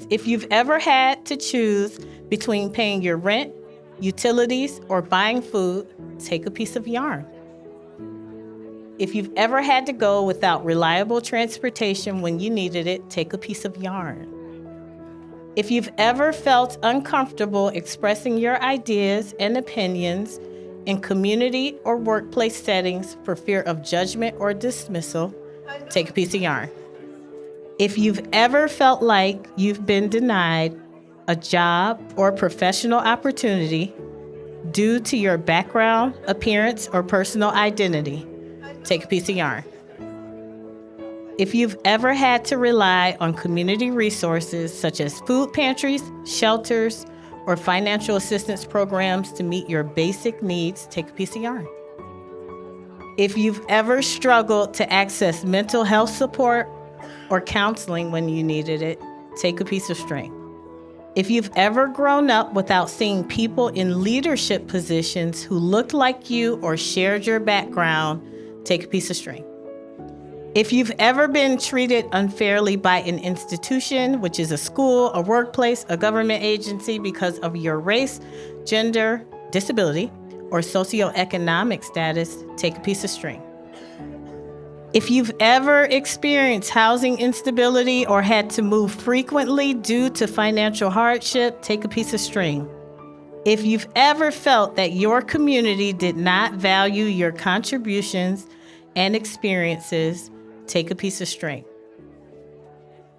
If you've ever had to choose between paying your rent, utilities, or buying food, take a piece of yarn. If you've ever had to go without reliable transportation when you needed it, take a piece of yarn. If you've ever felt uncomfortable expressing your ideas and opinions in community or workplace settings for fear of judgment or dismissal, take a piece of yarn. If you've ever felt like you've been denied a job or professional opportunity due to your background, appearance, or personal identity, take a piece of yarn. If you've ever had to rely on community resources such as food pantries, shelters, or financial assistance programs to meet your basic needs, take a piece of yarn. If you've ever struggled to access mental health support or counseling when you needed it, take a piece of string. If you've ever grown up without seeing people in leadership positions who looked like you or shared your background, take a piece of string. If you've ever been treated unfairly by an institution, which is a school, a workplace, a government agency, because of your race, gender, disability, or socioeconomic status, take a piece of string. If you've ever experienced housing instability or had to move frequently due to financial hardship, take a piece of string. If you've ever felt that your community did not value your contributions and experiences, take a piece of string.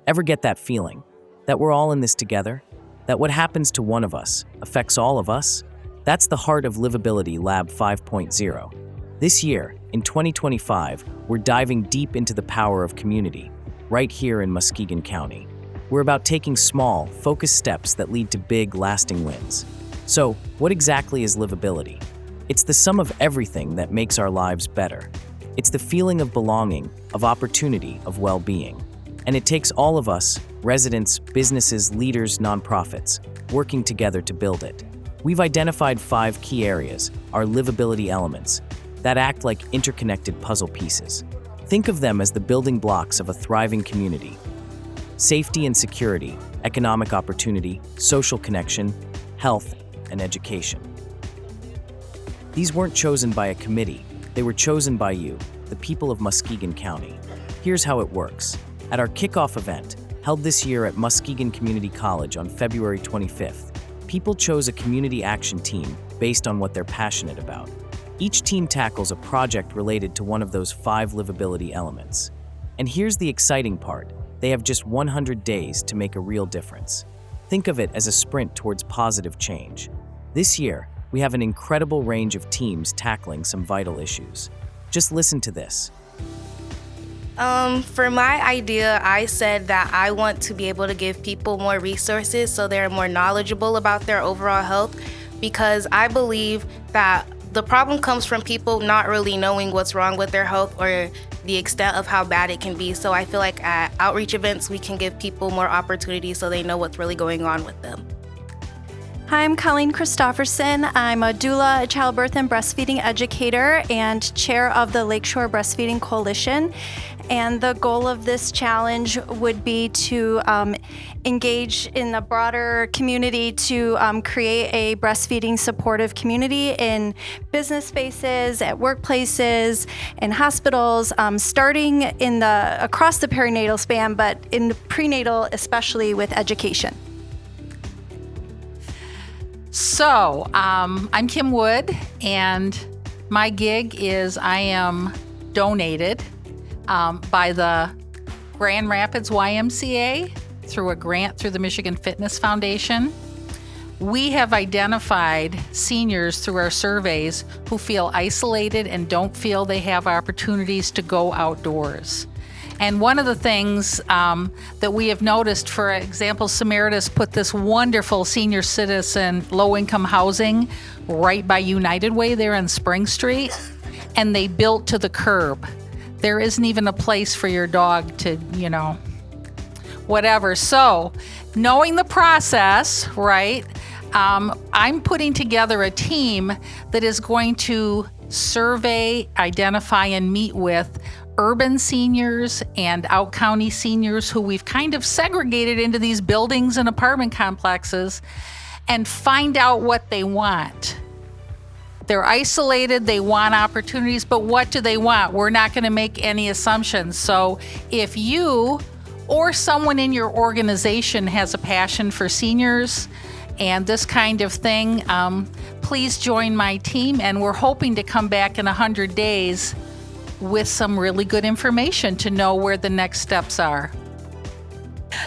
Ever get that feeling that we're all in this together? That what happens to one of us affects all of us? That's the heart of Livability Lab 5.0. This year, in 2025, we're diving deep into the power of community, right here in Muskegon County. We're about taking small, focused steps that lead to big, lasting wins. So, what exactly is livability? It's the sum of everything that makes our lives better. It's the feeling of belonging, of opportunity, of well-being. And it takes all of us, residents, businesses, leaders, nonprofits, working together to build it. We've identified 5 key areas, our livability elements, that act like interconnected puzzle pieces. Think of them as the building blocks of a thriving community. Safety and security, economic opportunity, social connection, health, and education. These weren't chosen by a committee. They were chosen by you, the people of Muskegon County. Here's how it works. At our kickoff event, held this year at Muskegon Community College on February 25th, people chose a community action team based on what they're passionate about. Each team tackles a project related to one of those 5 livability elements. And here's the exciting part. They have just 100 days to make a real difference. Think of it as a sprint towards positive change. This year, we have an incredible range of teams tackling some vital issues. Just listen to this. For my idea, I said that I want to be able to give people more resources so they're more knowledgeable about their overall health, because I believe that the problem comes from people not really knowing what's wrong with their health or the extent of how bad it can be. So I feel like at outreach events, we can give people more opportunities so they know what's really going on with them. Hi, I'm Colleen Christofferson. I'm a doula, a childbirth and breastfeeding educator, and chair of the Lakeshore Breastfeeding Coalition. And the goal of this challenge would be to engage in the broader community to create a breastfeeding supportive community in business spaces, at workplaces, in hospitals, starting in across the perinatal span, but in the prenatal, especially with education. So, I'm Kim Wood, and my gig is I am donated by the Grand Rapids YMCA through a grant through the Michigan Fitness Foundation. We have identified seniors through our surveys who feel isolated and don't feel they have opportunities to go outdoors. And one of the things that we have noticed, for example, Samaritas put this wonderful senior citizen low-income housing right by United Way there on Spring Street, and they built to the curb. There isn't even a place for your dog to, whatever. So, knowing the process, right, I'm putting together a team that is going to survey, identify, and meet with urban seniors and out-county seniors who we've kind of segregated into these buildings and apartment complexes and find out what they want. They're isolated, they want opportunities, but what do they want? We're not going to make any assumptions. So if you or someone in your organization has a passion for seniors and this kind of thing, please join my team, and we're hoping to come back in 100 days with some really good information to know where the next steps are.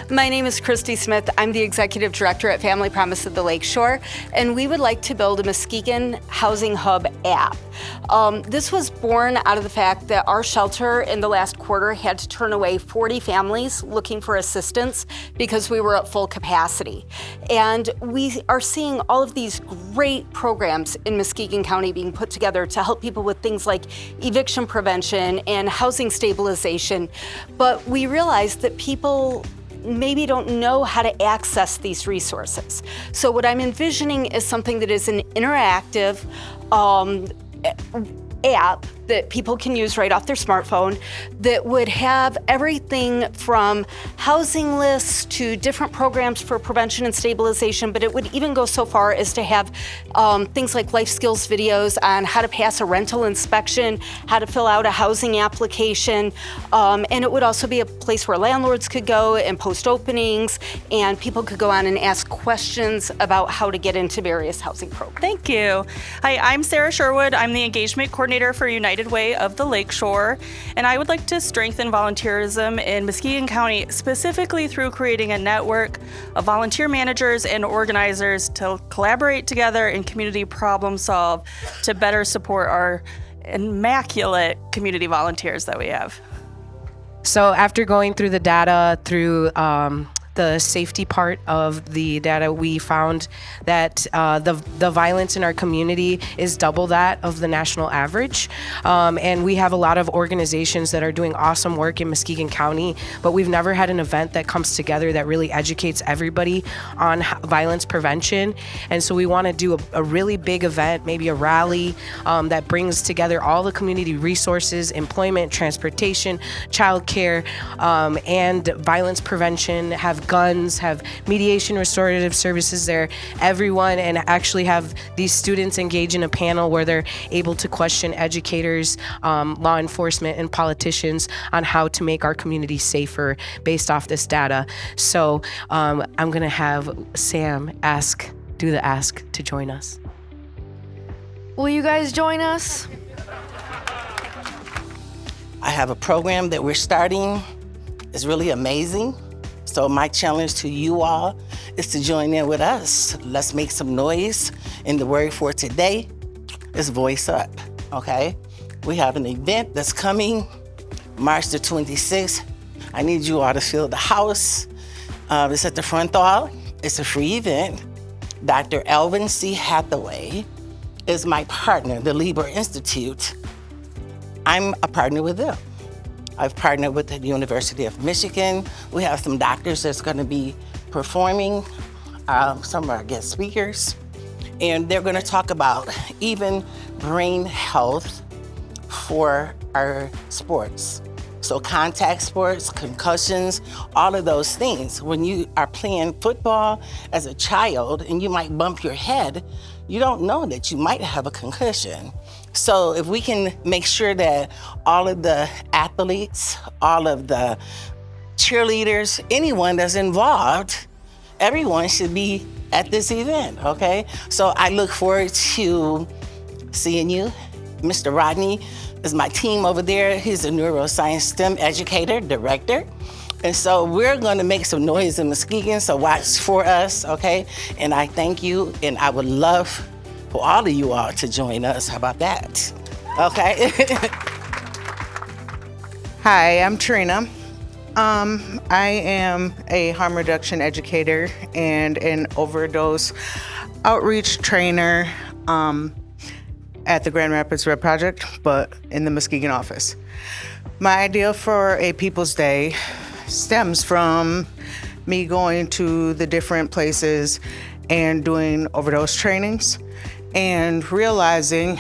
My name is Christy Smith. I'm the Executive Director at Family Promise of the Lakeshore, and we would like to build a Muskegon Housing Hub app. This was born out of the fact that our shelter in the last quarter had to turn away 40 families looking for assistance because we were at full capacity. And we are seeing all of these great programs in Muskegon County being put together to help people with things like eviction prevention and housing stabilization. But we realized that people maybe don't know how to access these resources. So what I'm envisioning is something that is an interactive app that people can use right off their smartphone that would have everything from housing lists to different programs for prevention and stabilization, but it would even go so far as to have things like life skills videos on how to pass a rental inspection, how to fill out a housing application, and it would also be a place where landlords could go and post openings, and people could go on and ask questions about how to get into various housing programs. Thank you. Hi, I'm Sarah Sherwood. I'm the engagement coordinator for United Way of the Lakeshore, and I would like to strengthen volunteerism in Muskegon County, specifically through creating a network of volunteer managers and organizers to collaborate together and community problem solve to better support our immaculate community volunteers that we have. So after going through the data, through the safety part of the data, we found that the violence in our community is double that of the national average. And we have a lot of organizations that are doing awesome work in Muskegon County, but we've never had an event that comes together that really educates everybody on violence prevention. And so we want to do a really big event, maybe a rally that brings together all the community resources, employment, transportation, childcare, and violence prevention, have guns, have mediation restorative services there, everyone, and actually have these students engage in a panel where they're able to question educators, law enforcement, and politicians on how to make our community safer based off this data. So I'm gonna have Sam do the ask to join us. Will you guys join us? I have a program that we're starting. It's really amazing. So my challenge to you all is to join in with us. Let's make some noise. And the word for today is voice up, okay? We have an event that's coming March the 26th. I need you all to fill the house. It's at the front door. It's a free event. Dr. Elvin C. Hathaway is my partner, the Lieber Institute. I'm a partner with them. I've partnered with the University of Michigan. We have some doctors that's gonna be performing, some of our guest speakers, and they're gonna talk about even brain health for our sports. So contact sports, concussions, all of those things. When you are playing football as a child and you might bump your head, you don't know that you might have a concussion. So if we can make sure that all of the athletes, all of the cheerleaders, anyone that's involved, everyone should be at this event, okay? So I look forward to seeing you. Mr. Rodney is my team over there. He's a neuroscience STEM educator, director. And so we're gonna make some noise in Muskegon, so watch for us, okay? And I thank you, and I would love for all of you all to join us. How about that? Okay. Hi, I'm Trina. I am a harm reduction educator and an overdose outreach trainer at the Grand Rapids Red Project, but in the Muskegon office. My idea for a People's Day stems from me going to the different places and doing overdose trainings and realizing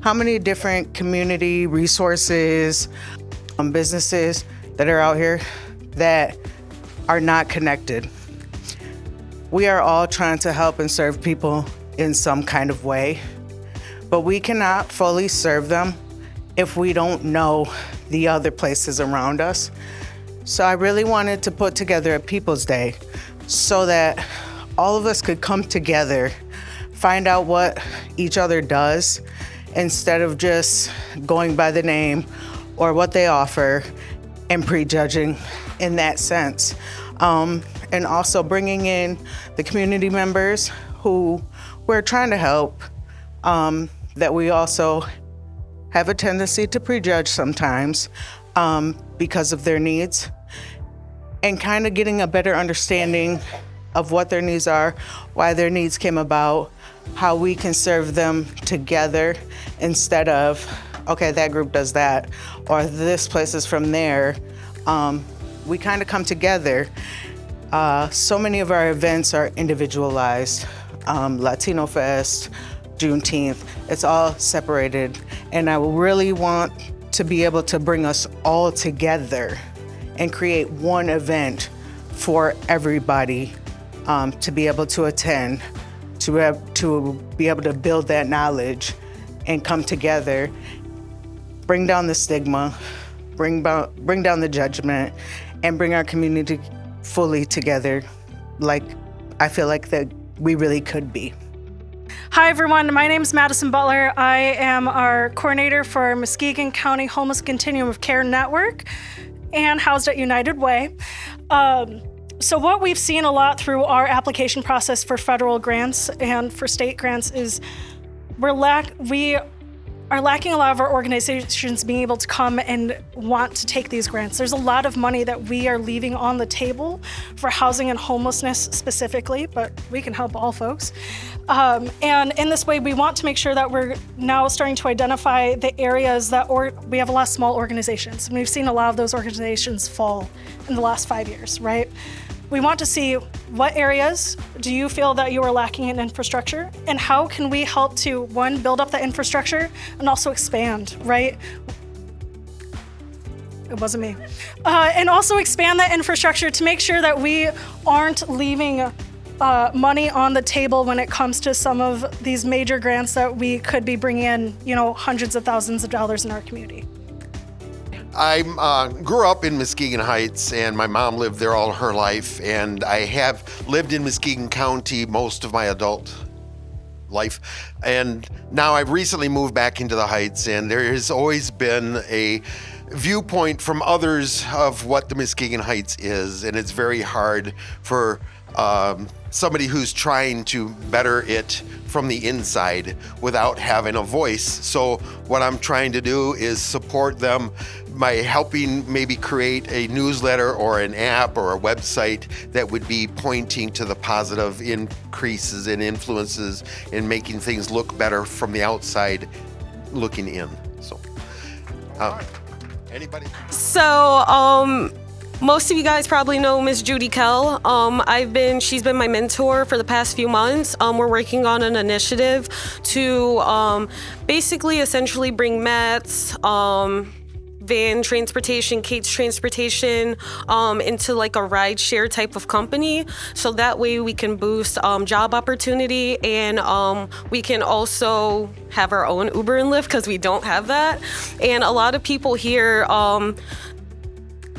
how many different community resources, businesses that are out here that are not connected. We are all trying to help and serve people in some kind of way, but we cannot fully serve them if we don't know the other places around us. So I really wanted to put together a People's Day so that all of us could come together, find out what each other does, instead of just going by the name or what they offer and prejudging in that sense. And also bringing in the community members who we're trying to help, that we also have a tendency to prejudge sometimes because of their needs, and kind of getting a better understanding of what their needs are, why their needs came about, how we can serve them together instead of, okay, that group does that, or this place is from there. We kind of come together. So many of our events are individualized. Latino Fest, Juneteenth, it's all separated. And I really want to be able to bring us all together and create one event for everybody to be able to attend, to be able to build that knowledge and come together, bring down the stigma, bring down the judgment, and bring our community fully together like I feel like that we really could be. Hi everyone, my name is Madison Butler. I am our coordinator for Muskegon County Homeless Continuum of Care Network and housed at United Way. So what we've seen a lot through our application process for federal grants and for state grants is we are lacking a lot of our organizations being able to come and want to take these grants. There's a lot of money that we are leaving on the table for housing and homelessness specifically, but we can help all folks. And in this way, we want to make sure that we're now starting to identify the areas that we have a lot of small organizations, and we've seen a lot of those organizations fall in the last 5 years, right? We want to see what areas do you feel that you are lacking in infrastructure, and how can we help to, one, build up the infrastructure and also expand, right? It wasn't me. And also expand that infrastructure to make sure that we aren't leaving money on the table when it comes to some of these major grants that we could be bringing in, hundreds of thousands of dollars in our community. I grew up in Muskegon Heights, and my mom lived there all her life, and I have lived in Muskegon County most of my adult life. And now I've recently moved back into the Heights, and there has always been a viewpoint from others of what the Muskegon Heights is, and it's very hard for somebody who's trying to better it from the inside without having a voice. So what I'm trying to do is support them by helping maybe create a newsletter or an app or a website that would be pointing to the positive increases and influences in making things look better from the outside looking in. So, anybody? So, most of you guys probably know Miss Judy Kell. She's been my mentor for the past few months. We're working on an initiative to basically essentially bring mats, van transportation, Kate's transportation into like a ride share type of company. So that way we can boost job opportunity, and we can also have our own Uber and Lyft because we don't have that. And a lot of people here,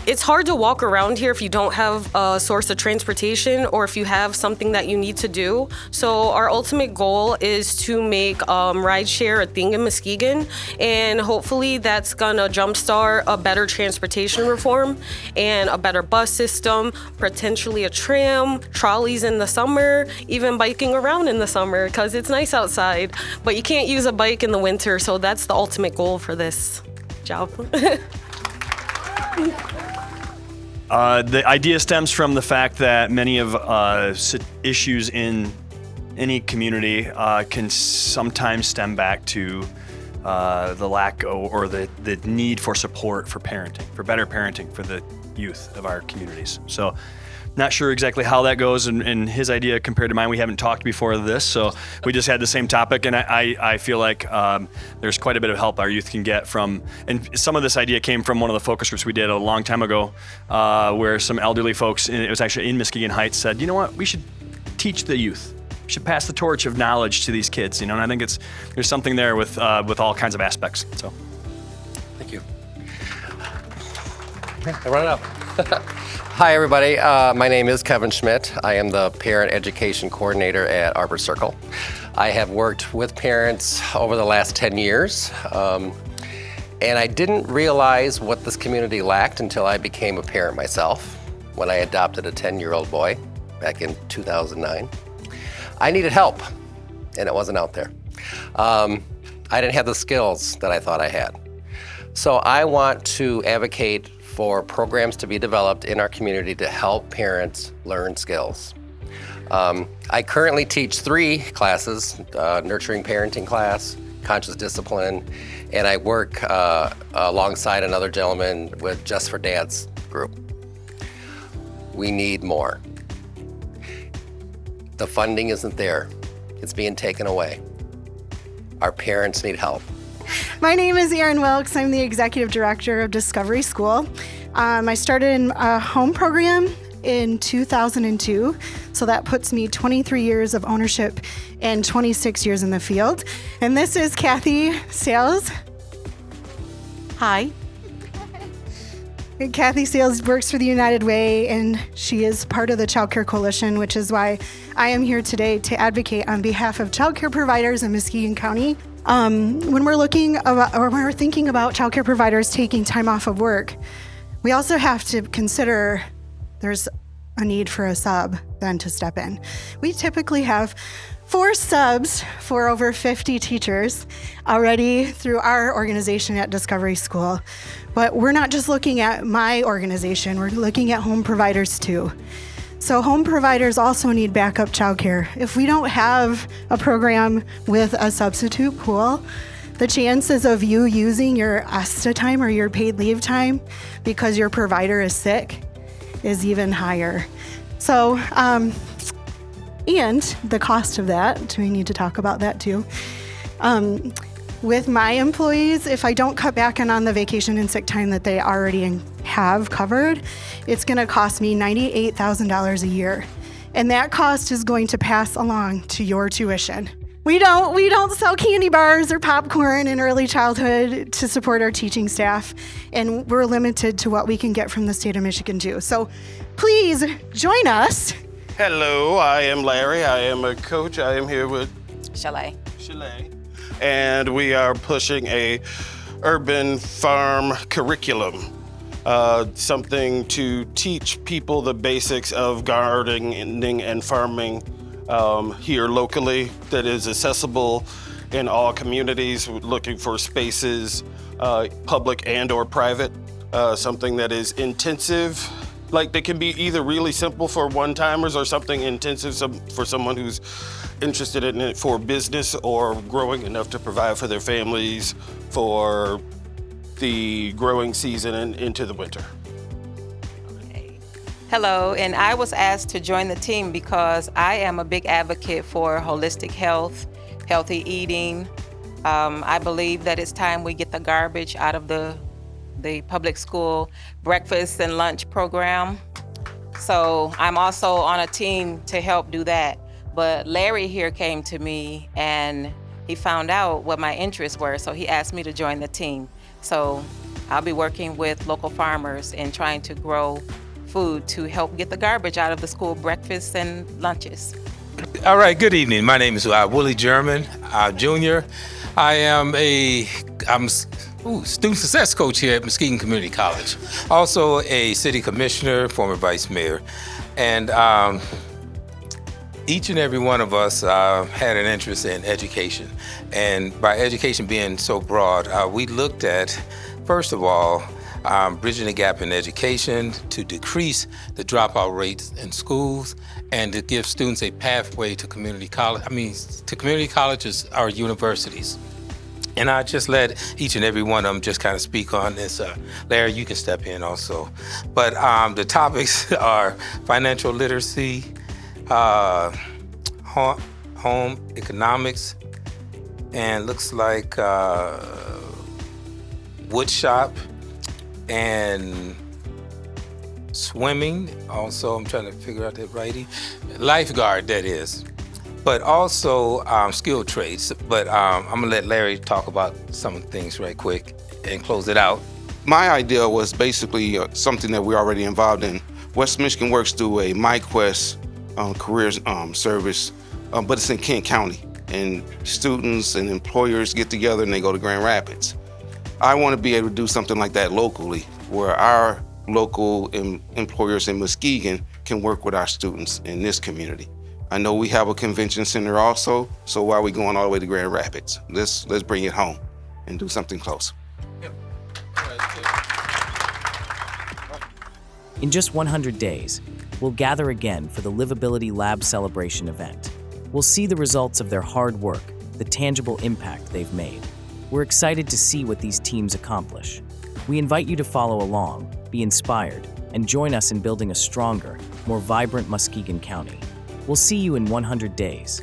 it's hard to walk around here if you don't have a source of transportation or if you have something that you need to do. So our ultimate goal is to make rideshare a thing in Muskegon, and hopefully that's gonna jumpstart a better transportation reform and a better bus system, potentially a tram, trolleys in the summer, even biking around in the summer because it's nice outside, but you can't use a bike in the winter, so that's the ultimate goal for this job. The idea stems from the fact that many of issues in any community can sometimes stem back to the lack or the need for support for parenting, for better parenting for the youth of our communities. So Not sure exactly how that goes, and his idea compared to mine, we haven't talked before this, so we just had the same topic, and I feel like there's quite a bit of help our youth can get from, and some of this idea came from one of the focus groups we did a long time ago, where some elderly folks, and it was actually in Muskegon Heights, said, you know what, we should teach the youth. We should pass the torch of knowledge to these kids, and I think there's something there with all kinds of aspects, so. Thank you. I run it up. Hi, everybody. My name is Kevin Schmidt. I am the Parent Education Coordinator at Arbor Circle. I have worked with parents over the last 10 years, and I didn't realize what this community lacked until I became a parent myself when I adopted a 10-year-old boy back in 2009. I needed help, and it wasn't out there. I didn't have the skills that I thought I had. So I want to advocate for programs to be developed in our community to help parents learn skills. I currently teach 3 classes, nurturing parenting class, conscious discipline, and I work alongside another gentleman with Just for Dads group. We need more. The funding isn't there. It's being taken away. Our parents need help. My name is Erin Wilkes. I'm the Executive Director of Discovery School. I started in a home program in 2002, so that puts me 23 years of ownership and 26 years in the field. And this is Kathy Sales. Hi. Kathy Sales works for the United Way, and she is part of the Child Care Coalition, which is why I am here today to advocate on behalf of child care providers in Muskegon County. When we're thinking about child care providers taking time off of work, we also have to consider there's a need for a sub then to step in. We typically have 4 subs for over 50 teachers already through our organization at Discovery School. But we're not just looking at my organization, we're looking at home providers too. So home providers also need backup childcare. If we don't have a program with a substitute pool, the chances of you using your ESTA time or your paid leave time because your provider is sick is even higher. So, and the cost of that, do we need to talk about that too? With my employees, if I don't cut back on the vacation and sick time that they already have covered, it's gonna cost me $98,000 a year. And that cost is going to pass along to your tuition. We don't sell candy bars or popcorn in early childhood to support our teaching staff, and we're limited to what we can get from the state of Michigan too. So please join us. Hello, I am Larry. I am a coach. I am here with Chalet. And we are pushing a urban farm curriculum, something to teach people the basics of gardening and farming here locally that is accessible in all communities. We're looking for spaces, public and or private, something that is intensive. Like they can be either really simple for one-timers or something intensive for someone who's interested in it for business or growing enough to provide for their families for the growing season and into the winter. Hello, and I was asked to join the team because I am a big advocate for holistic health, healthy eating. I believe that it's time we get the garbage out of the public school breakfast and lunch program. So I'm also on a team to help do that. But Larry here came to me and he found out what my interests were, so he asked me to join the team. So I'll be working with local farmers and trying to grow food to help get the garbage out of the school breakfasts and lunches. All right, good evening. My name is Willie German, Jr. I am I'm student success coach here at Muskegon Community College. Also a city commissioner, former vice mayor. And each and every one of us had an interest in education. And by education being so broad, we looked at, first of all, bridging the gap in education to decrease the dropout rates in schools and to give students a pathway to community college. To community colleges or universities. And I just let each and every one of them just kind of speak on this. Larry, you can step in also. But the topics are financial literacy, home economics, and looks like wood shop and swimming. Also, I'm trying to figure out that writing. Lifeguard, that is. But also skilled trades. But I'm gonna let Larry talk about some of the things right quick and close it out. My idea was basically something that we're already involved in. West Michigan Works do a MyQuest careers service, but it's in Kent County. And students and employers get together and they go to Grand Rapids. I want to be able to do something like that locally, where our local employers in Muskegon can work with our students in this community. I know we have a convention center also, so why are we going all the way to Grand Rapids? Let's bring it home and do something close. In just 100 days, we'll gather again for the Livability Lab Celebration Event. We'll see the results of their hard work, the tangible impact they've made. We're excited to see what these teams accomplish. We invite you to follow along, be inspired, and join us in building a stronger, more vibrant Muskegon County. We'll see you in 100 days.